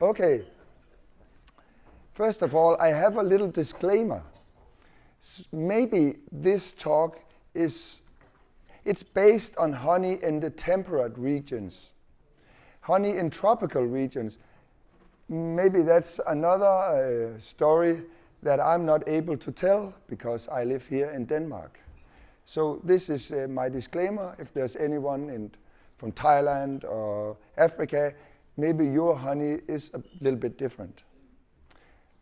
Okay. First of all, I have a little disclaimer. Maybe this talk it's based on honey in the temperate regions. Honey in tropical regions, maybe that's another story that I'm not able to tell because I live here in Denmark. So this is my disclaimer. If there's anyone from Thailand or Africa, maybe your honey is a little bit different.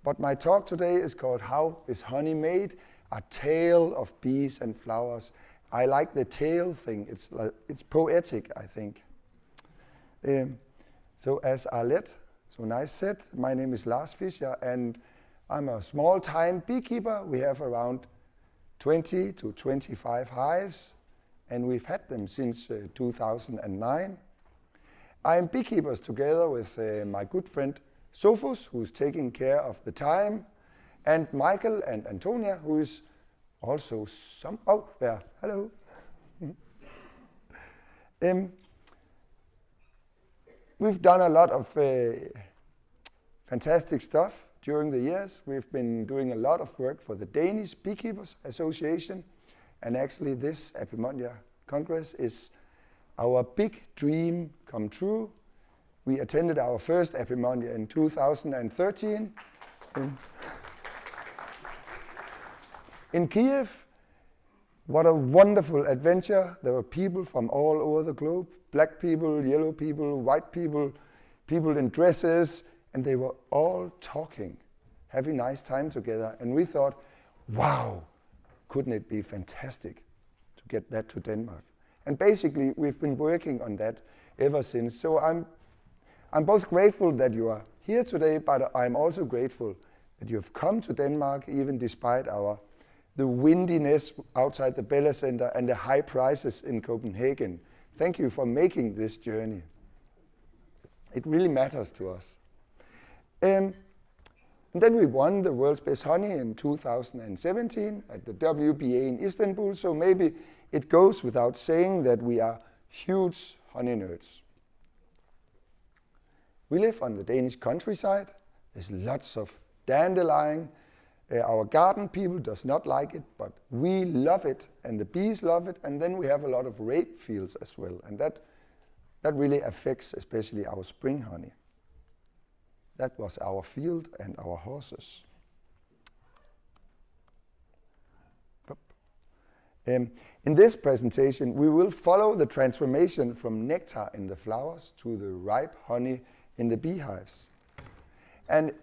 But my talk today is called How is Honey Made? A Tale of Bees and Flowers. I like the tale thing. It's poetic, I think. So as Arlette so nice said, my name is Lars and I'm a small-time beekeeper. We have around 20 to 25 hives, and we've had them since 2009. I'm beekeepers together with my good friend Sophus, who's taking care of the time, and Michael and Antonia, who is also there, hello. We've done a lot of fantastic stuff during the years. We've been doing a lot of work for the Danish Beekeepers Association, and actually this Apimondia Congress is our big dream come true. We attended our first Apimondia in 2013 in Kiev. What a wonderful adventure. There were people from all over the globe, black people, yellow people, white people, people in dresses, and they were all talking, having a nice time together. And we thought, wow, couldn't it be fantastic to get that to Denmark? And basically, we've been working on that ever since. So I'm both grateful that you are here today, but I'm also grateful that you've come to Denmark, even despite the windiness outside the Bella Center and the high prices in Copenhagen. Thank you for making this journey. It really matters to us. And then we won the World's Best Honey in 2017 at the WBA in Istanbul, so maybe it goes without saying that we are huge honey nerds. We live on the Danish countryside. There's lots of dandelion. Our garden people does not like it, but we love it, and the bees love it, and then we have a lot of rape fields as well, and that really affects especially our spring honey. That was our field and our horses. In this presentation, we will follow the transformation from nectar in the flowers to the ripe honey in the beehives. And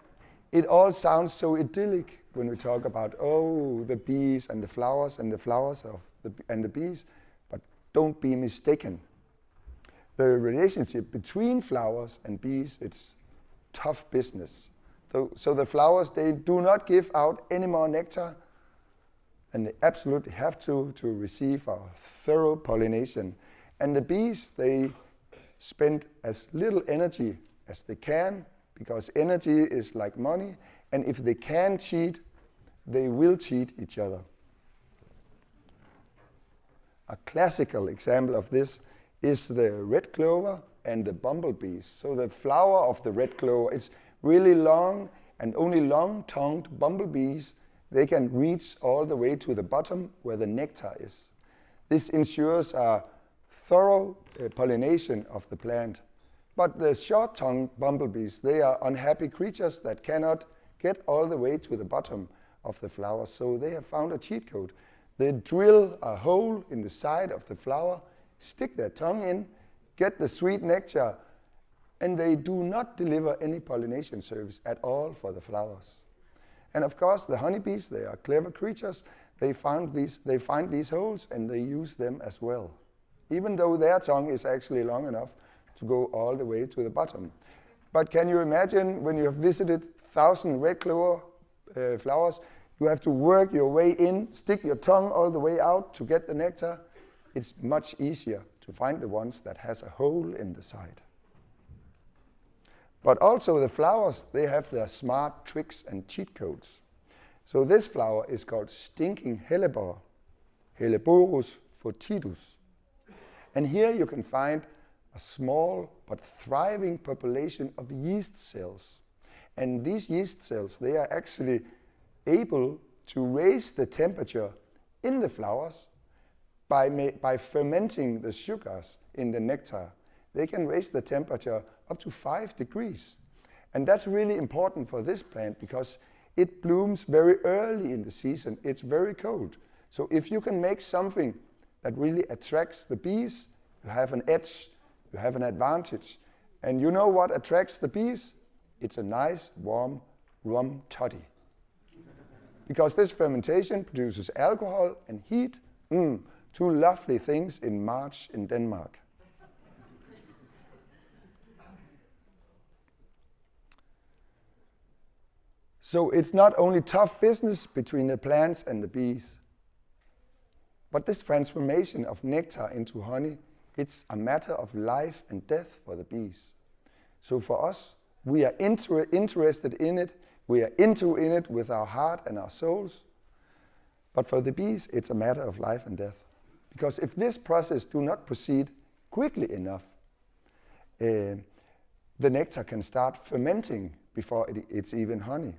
it all sounds so idyllic when we talk about, oh, the bees and the flowers and the bees, but don't be mistaken. The relationship between flowers and bees, it's tough business. So the flowers, they do not give out any more nectar, and they absolutely have to receive our thorough pollination. And the bees, they spend as little energy as they can, because energy is like money, and if they can cheat, they will cheat each other. A classical example of this is the red clover and the bumblebees. So the flower of the red clover, it's really long, and only long-tongued bumblebees, they can reach all the way to the bottom where the nectar is. This ensures a thorough pollination of the plant. But the short-tongued bumblebees, they are unhappy creatures that cannot get all the way to the bottom of the flower. So they have found a cheat code. They drill a hole in the side of the flower, stick their tongue in, get the sweet nectar, and they do not deliver any pollination service at all for the flowers. And of course, the honeybees, they are clever creatures. They find these holes and they use them as well, even though their tongue is actually long enough to go all the way to the bottom. But can you imagine when you have visited 1,000 red clover flowers, you have to work your way in, stick your tongue all the way out to get the nectar? It's much easier to find the ones that has a hole in the side. But also the flowers, they have their smart tricks and cheat codes. So this flower is called stinking hellebore, Helleborus foetidus. And here you can find a small but thriving population of yeast cells. And these yeast cells, they are actually able to raise the temperature in the flowers by fermenting the sugars in the nectar. They can raise the temperature up to 5 degrees. And that's really important for this plant because it blooms very early in the season. It's very cold. So if you can make something that really attracts the bees, you have an edge, you have an advantage. And you know what attracts the bees? It's a nice, warm rum toddy. Because this fermentation produces alcohol and heat. Two lovely things in March in Denmark. So it's not only tough business between the plants and the bees, but this transformation of nectar into honey, it's a matter of life and death for the bees. So for us, we are interested in it, we are into it with our heart and our souls, but for the bees, it's a matter of life and death. Because if this process do not proceed quickly enough, the nectar can start fermenting before it's even honey.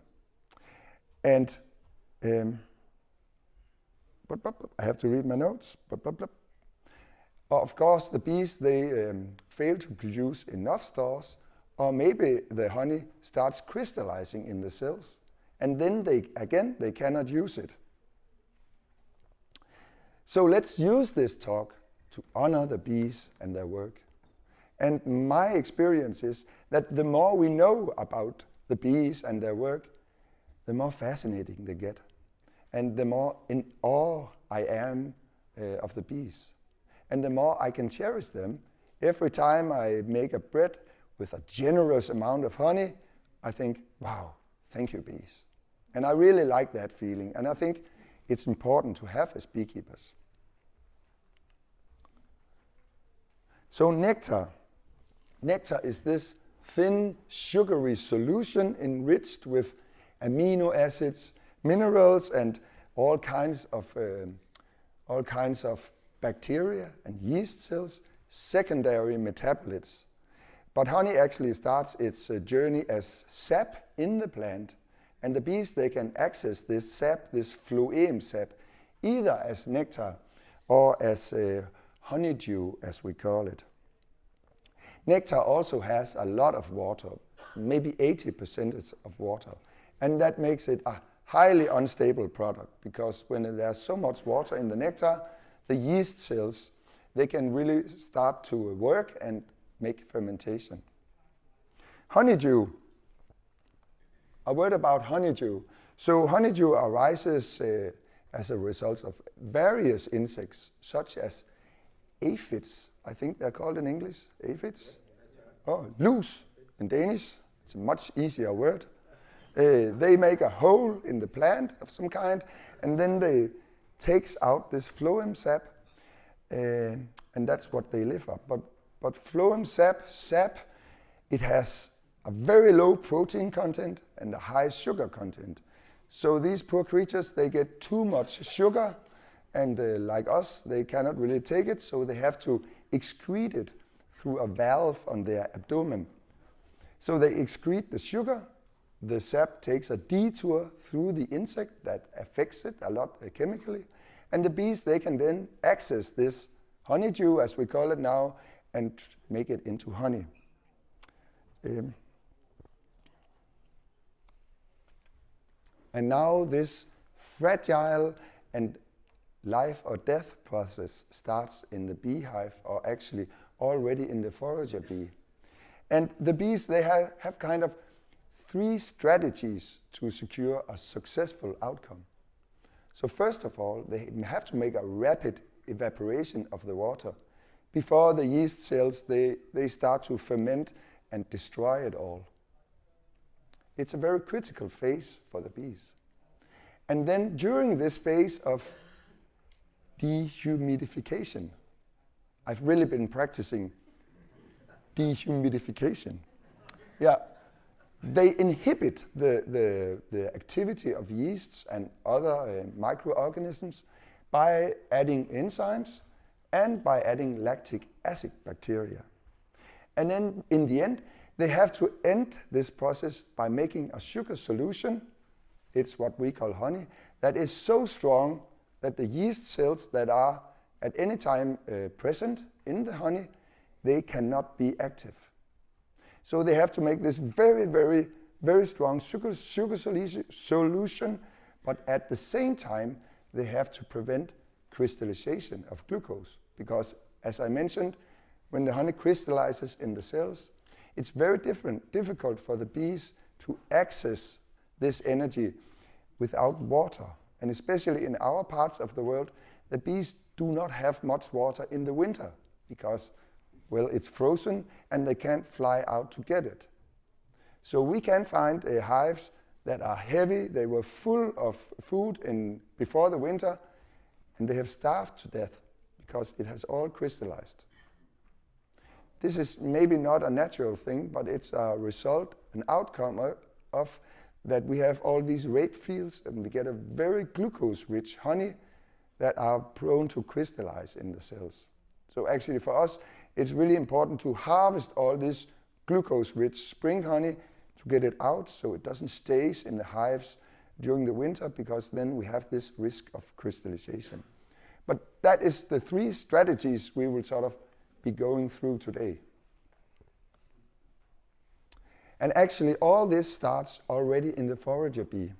And I have to read my notes. Of course, the bees, they fail to produce enough stores, or maybe the honey starts crystallizing in the cells, and then they cannot use it. So let's use this talk to honor the bees and their work. And my experience is that the more we know about the bees and their work, the more fascinating they get. And the more in awe I am of the bees. And the more I can cherish them. Every time I make a bread with a generous amount of honey, I think, wow, thank you, bees. And I really like that feeling. And I think it's important to have as beekeepers. So nectar. Nectar is this thin, sugary solution enriched with amino acids, minerals, and all kinds of bacteria and yeast cells, secondary metabolites. But honey actually starts its journey as sap in the plant, and the bees, they can access this sap, this phloem sap, either as nectar or as honeydew, as we call it. Nectar also has a lot of water, maybe 80% of water, and that makes it a highly unstable product, because when there's so much water in the nectar, the yeast cells, they can really start to work and make fermentation. Honeydew. A word about honeydew. So honeydew arises as a result of various insects, such as aphids. I think they're called in English, aphids. Oh, lus in Danish. It's a much easier word. They make a hole in the plant of some kind, and then they takes out this phloem sap, and that's what they live up. But phloem sap, it has a very low protein content and a high sugar content. So these poor creatures, they get too much sugar, and like us, they cannot really take it, so they have to excrete it through a valve on their abdomen. So they excrete the sugar. The sap takes a detour through the insect that affects it a lot chemically. And the bees, they can then access this honeydew, as we call it now, and make it into honey. And now this fragile and life or death process starts in the beehive, or actually already in the forager bee. And the bees, they have kind of 3 strategies to secure a successful outcome. So first of all, they have to make a rapid evaporation of the water before the yeast cells, they start to ferment and destroy it all. It's a very critical phase for the bees. And then during this phase of dehumidification, I've really been practicing dehumidification. Yeah. They inhibit the activity of yeasts and other microorganisms by adding enzymes and by adding lactic acid bacteria. And then in the end, they have to end this process by making a sugar solution. It's what we call honey, that is so strong that the yeast cells that are at any time present in the honey, they cannot be active. So they have to make this very, very, very strong sugar solution, but at the same time, they have to prevent crystallization of glucose. Because, as I mentioned, when the honey crystallizes in the cells, it's very difficult for the bees to access this energy without water. And especially in our parts of the world, the bees do not have much water in the winter because, well, it's frozen and they can't fly out to get it. So we can find hives that are heavy, they were full of food before the winter, and they have starved to death because it has all crystallized. This is maybe not a natural thing, but it's a result, an outcome of that we have all these rape fields and we get a very glucose-rich honey that are prone to crystallize in the cells. So actually for us, it's really important to harvest all this glucose-rich spring honey to get it out so it doesn't stay in the hives during the winter, because then we have this risk of crystallization. But that is the 3 strategies we will sort of be going through today. And actually all this starts already in the forager bee.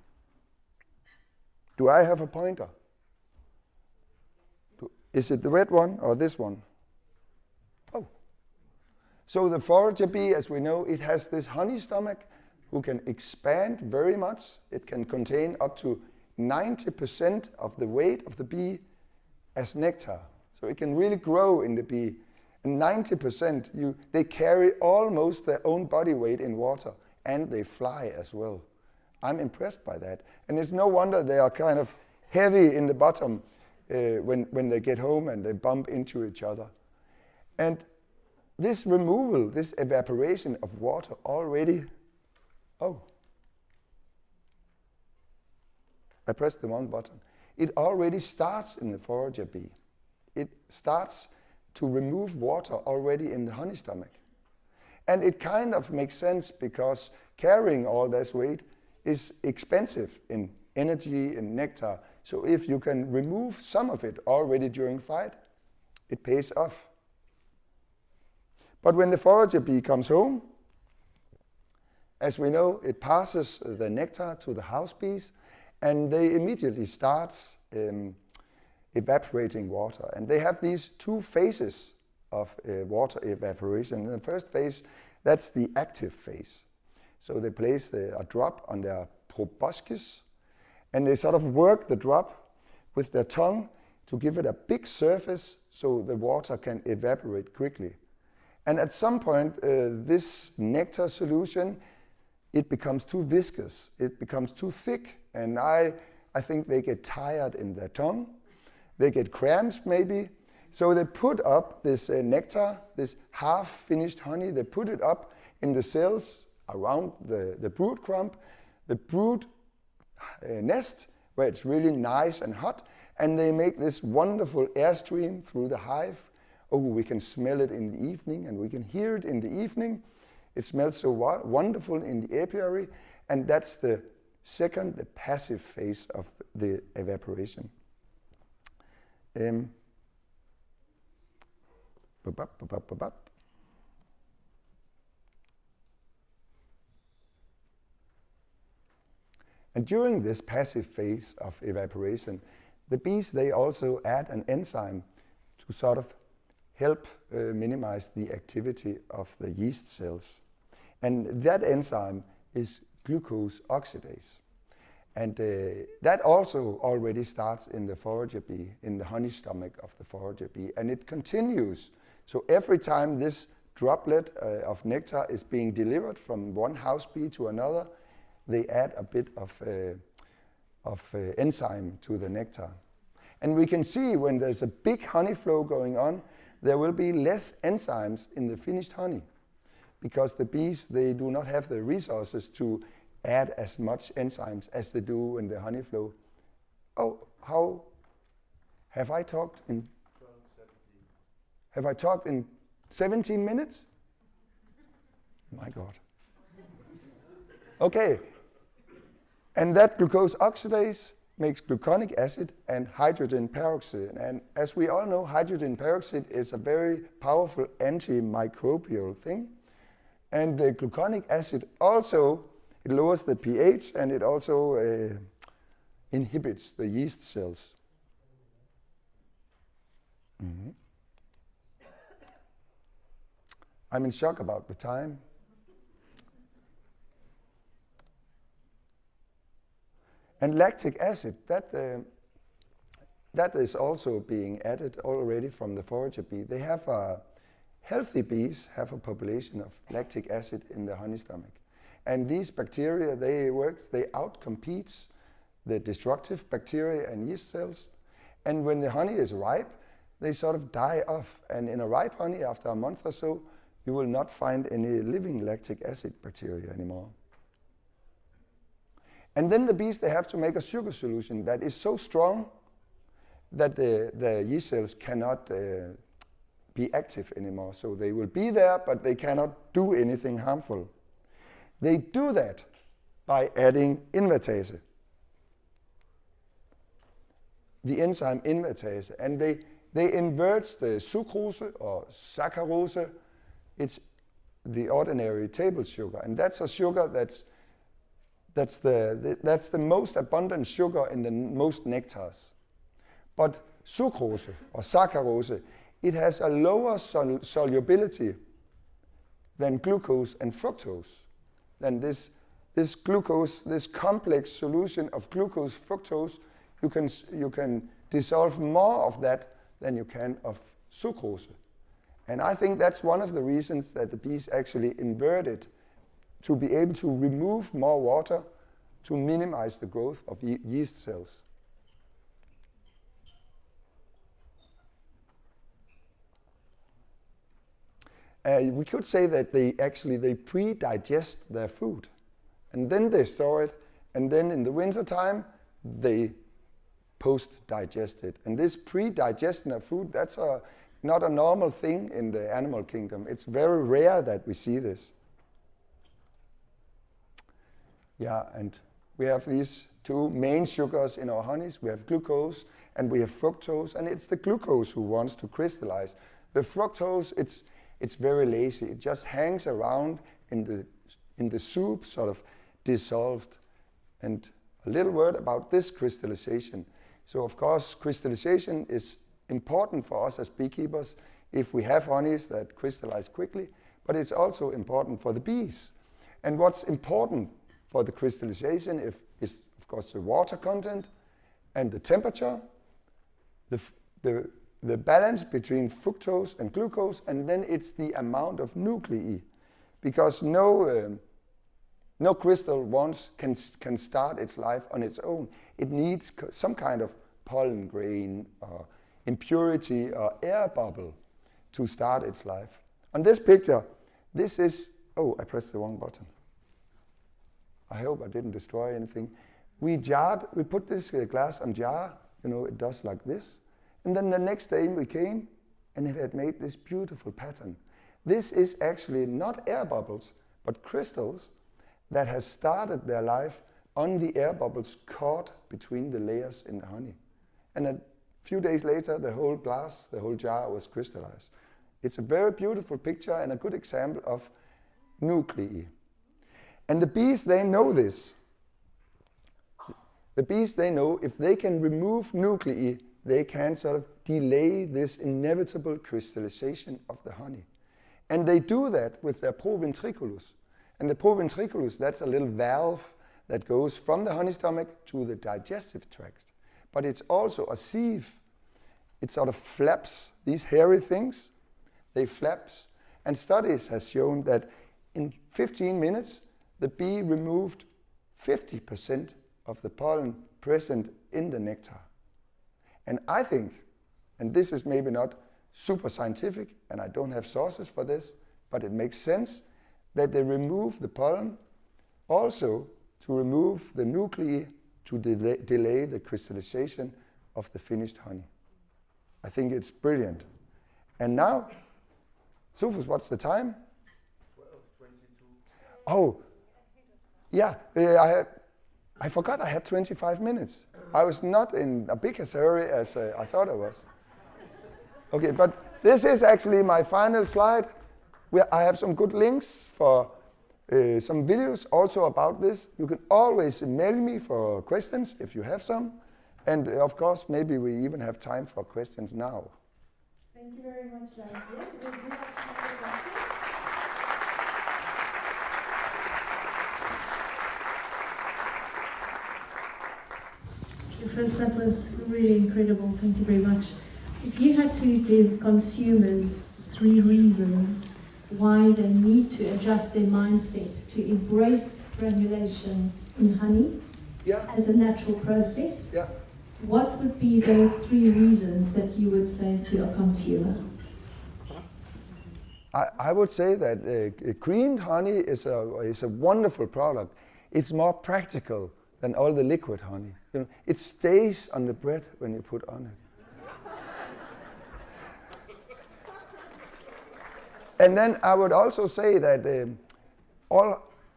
Do I have a pointer? Is it the red one or this one? Oh. So the forager bee, as we know, it has this honey stomach who can expand very much. It can contain up to 90% of the weight of the bee as nectar. So it can really grow in the bee. And 90%, they carry almost their own body weight in water, and they fly as well. I'm impressed by that. And it's no wonder they are kind of heavy in the bottom when they get home and they bump into each other. And this removal, this evaporation of water already, I pressed the wrong button. It already starts in the forager bee. It starts to remove water already in the honey stomach. And it kind of makes sense because carrying all this weight is expensive in energy and nectar. So if you can remove some of it already during flight, it pays off. But when the forager bee comes home, as we know, it passes the nectar to the house bees, and they immediately start evaporating water. And they have these 2 phases of water evaporation. In the first phase, that's the active phase. So they place a drop on their proboscis, and they sort of work the drop with their tongue to give it a big surface so the water can evaporate quickly. And at some point, this nectar solution, it becomes too viscous, it becomes too thick, and I think they get tired in their tongue. They get cramps maybe. So they put up this nectar, this half-finished honey, they put it up in the cells around the brood crumb, the brood nest, where it's really nice and hot, and they make this wonderful airstream through the hive. Oh, we can smell it in the evening, and we can hear it in the evening. It smells so wonderful in the apiary, and that's the second, the passive phase of the evaporation. And during this passive phase of evaporation, the bees, they also add an enzyme to sort of help minimize the activity of the yeast cells. And that enzyme is glucose oxidase. And that also already starts in the forager bee, in the honey stomach of the forager bee, and it continues. So every time this droplet of nectar is being delivered from one house bee to another, they add a bit of enzyme to the nectar. And we can see when there's a big honey flow going on, there will be less enzymes in the finished honey, because the bees, they do not have the resources to add as much enzymes as they do in the honey flow. Oh, how have I talked in 12, 17. Have I talked in 17 minutes? My God. Okay, and that glucose oxidase makes gluconic acid and hydrogen peroxide. And as we all know, hydrogen peroxide is a very powerful antimicrobial thing. And the gluconic acid also, it lowers the pH and it also inhibits the yeast cells. Mm-hmm. I'm in shock about the time. And lactic acid, that is also being added already from the forager bee. They have healthy bees have a population of lactic acid in the honey stomach. And these bacteria, they outcompete the destructive bacteria and yeast cells. And when the honey is ripe, they sort of die off. And in a ripe honey, after a month or so, you will not find any living lactic acid bacteria anymore. And then the bees, they have to make a sugar solution that is so strong that the yeast cells cannot be active anymore. So they will be there, but they cannot do anything harmful. They do that by adding invertase, the enzyme invertase. And they invert the sucrose or saccharose. It's the ordinary table sugar. And that's a sugar that's the most abundant sugar in the most nectars. But sucrose or saccharose, it has a lower solubility than glucose and fructose. Then this glucose, this complex solution of glucose, fructose, you can dissolve more of that than you can of sucrose. And I think that's one of the reasons that the bees actually invert it, to be able to remove more water to minimize the growth of yeast cells. We could say that they pre-digest their food, and then they store it, and then in the winter time they post-digest it. And this pre-digestion of food, that's not a normal thing in the animal kingdom. It's very rare that we see this. Yeah, and we have these two main sugars in our honeys. We have glucose and we have fructose, and it's the glucose who wants to crystallize. The fructose, it's very lazy. It just hangs around in the soup, sort of dissolved. And a little word about this crystallization. So of course, crystallization is important for us as beekeepers if we have honeys that crystallize quickly, but it's also important for the bees. And what's important for the crystallization is, of course, the water content and the temperature, the balance between fructose and glucose, and then it's the amount of nuclei, because no crystal can start its life on its own. It needs some kind of pollen grain or impurity or air bubble to start its life. On this picture, this is, oh, I pressed the wrong button. I hope I didn't destroy anything. We put this glass on jar, it does like this. And then the next day we came and it had made this beautiful pattern. This is actually not air bubbles, but crystals that has started their life on the air bubbles caught between the layers in the honey. And a few days later, the whole glass, the whole jar was crystallized. It's a very beautiful picture and a good example of nuclei. And the bees, they know this. The bees, they know if they can remove nuclei, they can sort of delay this inevitable crystallization of the honey. And they do that with their proventriculus. And the proventriculus, that's a little valve that goes from the honey stomach to the digestive tract. But it's also a sieve. It sort of flaps, these hairy things, they flaps. And studies have shown that in 15 minutes, the bee removed 50% of the pollen present in the nectar. And I think, and this is maybe not super scientific, and I don't have sources for this, but it makes sense that they remove the pollen also to remove the nuclei to delay the crystallization of the finished honey. I think it's brilliant. And now, Sufus, what's the time? 12:22. Oh, yeah, I forgot I had 25 minutes. I was not in a big hurry as I thought I was. Okay, but this is actually my final slide. I have some good links for some videos also about this. You can always email me for questions if you have some. And of course, maybe we even have time for questions now. Thank you very much, Lars. Yes, we do have time for questions. First, that was really incredible. Thank you very much. If you had to give consumers 3 reasons why they need to adjust their mindset to embrace granulation in honey as a natural process, what would be those 3 reasons that you would say to a consumer? I would say that creamed honey is a wonderful product. It's more practical than all the liquid honey. You know, it stays on the bread when you put on it. And then I would also say that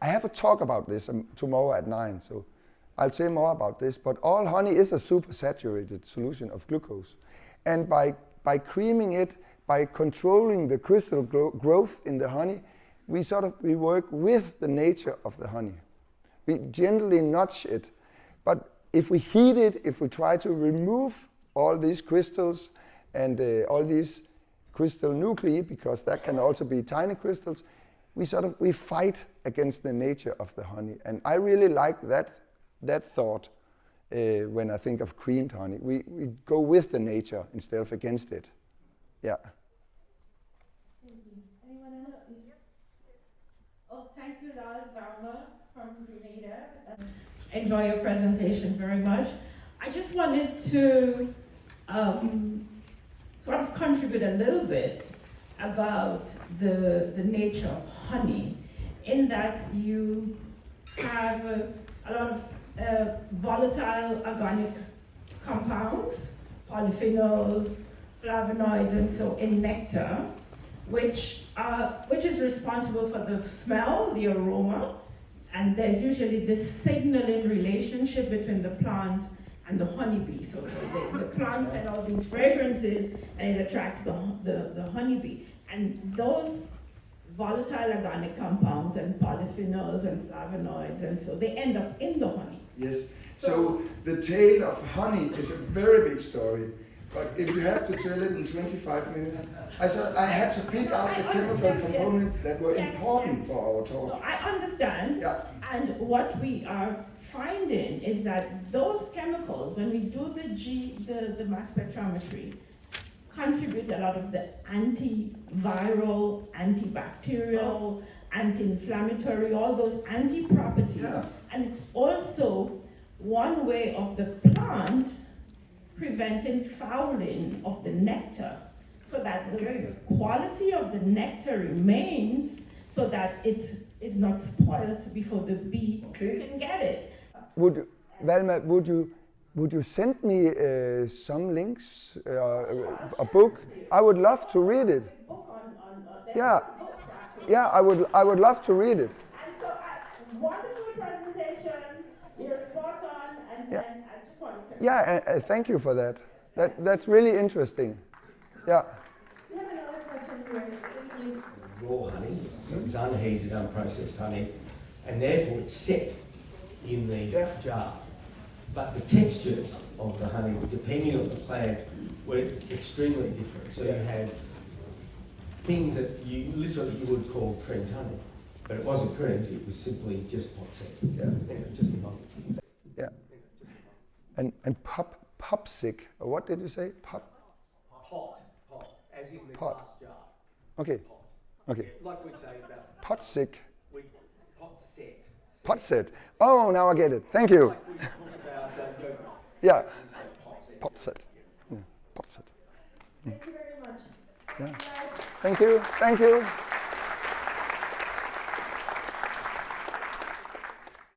I have a talk about this tomorrow at 9, so I'll say more about this, but all honey is a supersaturated solution of glucose. And by creaming it, by controlling the crystal growth in the honey, we work with the nature of the honey. We gently nudge it, but if we heat it, if we try to remove all these crystals and all these crystal nuclei, because that can also be tiny crystals, we fight against the nature of the honey. And I really like that thought when I think of creamed honey. We go with the nature instead of against it. Yeah. Thank you. Anyone else? Oh, thank you, Lars from Grenada. Enjoy your presentation very much. I just wanted to sort of contribute a little bit about the nature of honey, in that you have a lot of volatile organic compounds, polyphenols, flavonoids, and so in nectar, which is responsible for the smell, the aroma, and there's usually this signaling relationship between the plant and the honeybee. So the plant sends all these fragrances and it attracts the honeybee. And those volatile organic compounds and polyphenols and flavonoids, and so they end up in the honey. Yes, so the tale of honey is a very big story. But if you have to tell it in 25 minutes, I thought I had to pick out the chemical components that were important for our talk. No, I understand. Yeah. And what we are finding is that those chemicals, when we do the mass spectrometry, contribute a lot of the antiviral, antibacterial, anti-inflammatory, all those anti-properties. Yeah. And it's also one way of the plant preventing fouling of the nectar, so that the quality of the nectar remains, so that it's not spoiled before the bee can get it. Valma, would you send me some links, a book? I would love to read it. Yeah, I would love to read it. And so, wonderful presentation. You're spot on, and I just wanted to. Yeah, thank you for that. That's really interesting. Yeah. Do you have another question? Raw honey, so it's unheated, unprocessed honey, and therefore it's set in the jar. But the textures of the honey, depending on the plant, were extremely different. So you had things that you would call creamed honey, but it wasn't creamed, it was simply just pot set. Just a moment. Yeah. And popsic, or what did you say? Pot, as in the pot. glass jar. Okay. Pot. Okay. Yeah, like we say about Pot-sick. Pot set. Pot set. Oh, now I get it. Thank you. Like we talk about yogurt. Yeah. Pot set. Yeah. Pot set. Thank you very much. Yeah. Thank you. Thank you.